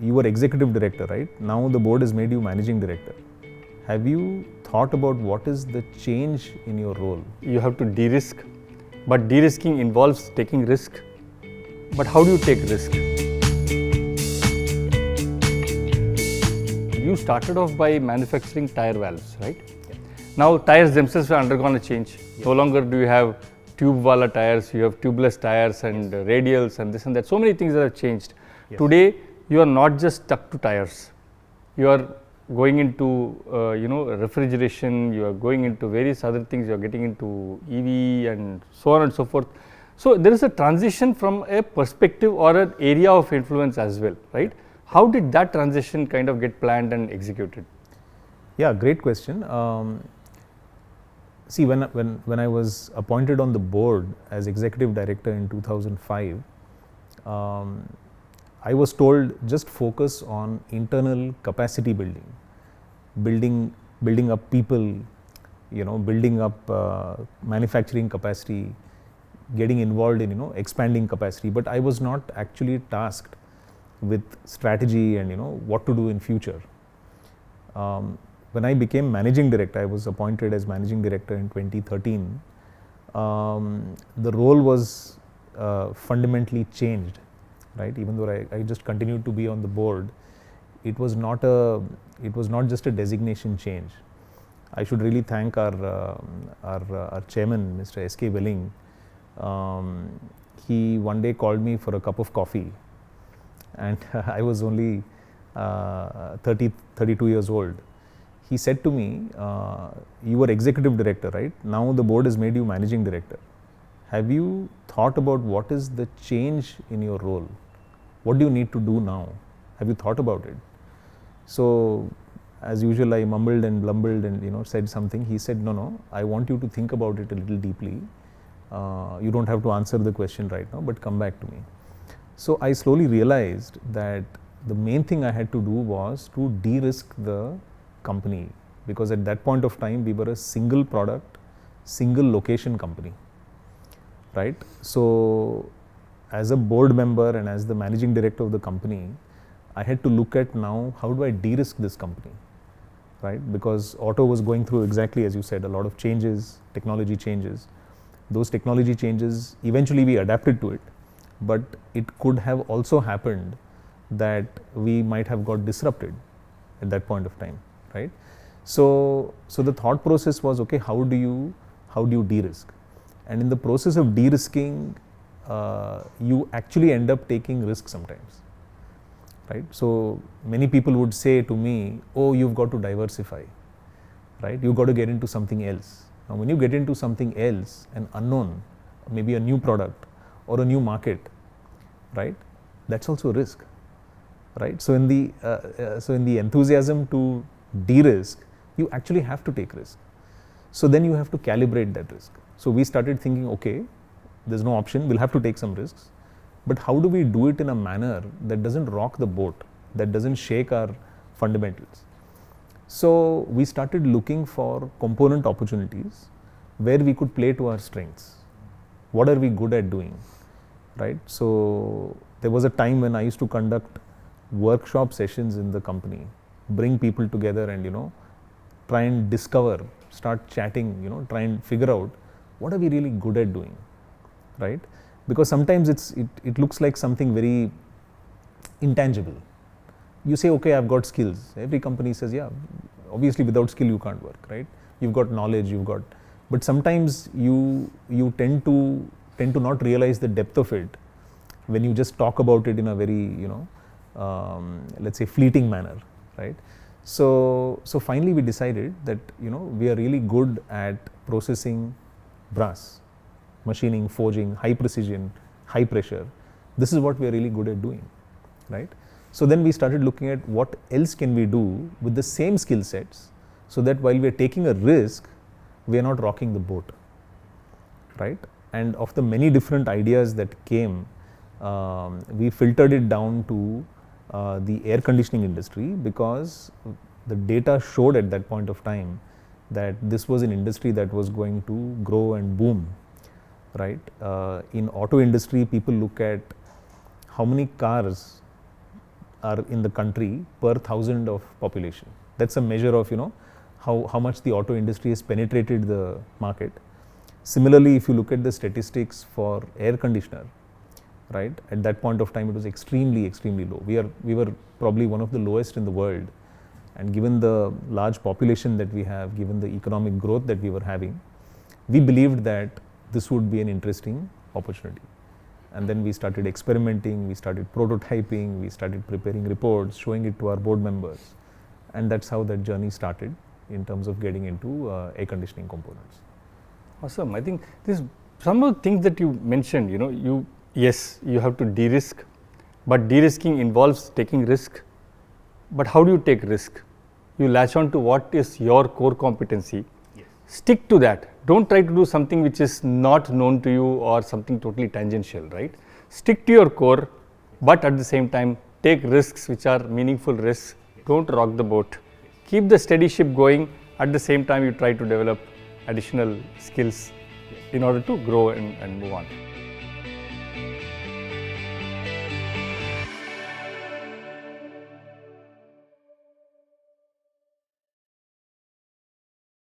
you were executive director, right? Now the board has made you managing director. Have you thought about what is the change in your role? You have to de-risk, but de-risking involves taking risk. But how do you take risk? You started off by manufacturing tire valves, right? Yeah. Now tires themselves have undergone a change. Yeah. No longer do you have tube wala tires, you have tubeless tires and radials and this and that. So many things that have changed. Yes. Today, you are not just stuck to tires. You are going into refrigeration, you are going into various other things, you are getting into EV and so on and so forth. So there is a transition from a perspective or an area of influence as well, right? How did that transition kind of get planned and executed? Yeah, great question. See, when I was appointed on the board as executive director in 2005, I was told just focus on internal capacity building up people, building up manufacturing capacity, getting involved in expanding capacity. But I was not actually tasked with strategy and what to do in future. When I became managing director, I was appointed as managing director in 2013. The role was fundamentally changed, right? Even though I just continued to be on the board, it was not just a designation change. I should really thank our chairman, Mr. S.K. Welling. He one day called me for a cup of coffee, and I was only 32 years old. He said to me, you were executive director, right? Now the board has made you managing director. Have you thought about what is the change in your role? What do you need to do now? Have you thought about it? So as usual, I mumbled and blumbled and said something. He said, no, I want you to think about it a little deeply. You don't have to answer the question right now, but come back to me. So I slowly realized that the main thing I had to do was to de-risk the company, because at that point of time we were a single product, single location company, right? So as a board member and as the managing director of the company, I had to look at now how do I de-risk this company, right? Because auto was going through, exactly as you said, a lot of changes, technology changes. Those technology changes, eventually we adapted to it, but it could have also happened that we might have got disrupted at that point of time, right? So the thought process was, okay, how do you de-risk? And in the process of de-risking, you actually end up taking risks sometimes, right? So many people would say to me, oh, you've got to diversify, right? You've got to get into something else. Now when you get into something else, an unknown, maybe a new product or a new market, right? That's also a risk, right? So in the enthusiasm to de-risk, you actually have to take risk. So then you have to calibrate that risk. So we started thinking, okay, there's no option, we'll have to take some risks, but how do we do it in a manner that doesn't rock the boat, that doesn't shake our fundamentals? So we started looking for component opportunities where we could play to our strengths. What are we good at doing, right? So there was a time when I used to conduct workshop sessions in the company, bring people together and try and discover, start chatting, try and figure out what are we really good at doing, right? Because sometimes it looks like something very intangible. You say, okay, I've got skills. Every company says, yeah, obviously without skill you can't work, right? You've got knowledge, but sometimes you tend to not realize the depth of it when you just talk about it in a very, let's say fleeting manner, right? So finally we decided that, we are really good at processing brass, machining, forging, high precision, high pressure. This is what we are really good at doing, right? So then we started looking at what else can we do with the same skill sets, so that while we are taking a risk, we are not rocking the boat, right? And of the many different ideas that came, we filtered it down to the air conditioning industry, because the data showed at that point of time that this was an industry that was going to grow and boom, right? In auto industry, people look at how many cars are in the country per 1,000 of population. That's a measure of, how much the auto industry has penetrated the market. Similarly, if you look at the statistics for air conditioner, right, at that point of time it was extremely low. We were probably one of the lowest in the world, and given the large population that we have, given the economic growth that we were having, we believed that this would be an interesting opportunity. And then we started experimenting, we started prototyping, we started preparing reports, showing it to our board members, and that's how that journey started in terms of getting into air conditioning components. Awesome. I think this some of the things that you mentioned, yes, you have to de-risk, but de-risking involves taking risk. But how do you take risk? You latch on to what is your core competency. Yes. Stick to that. Don't try to do something which is not known to you or something totally tangential, right? Stick to your core, but at the same time, take risks which are meaningful risks. Don't rock the boat. Keep the steady ship going. At the same time, you try to develop additional skills in order to grow and move on.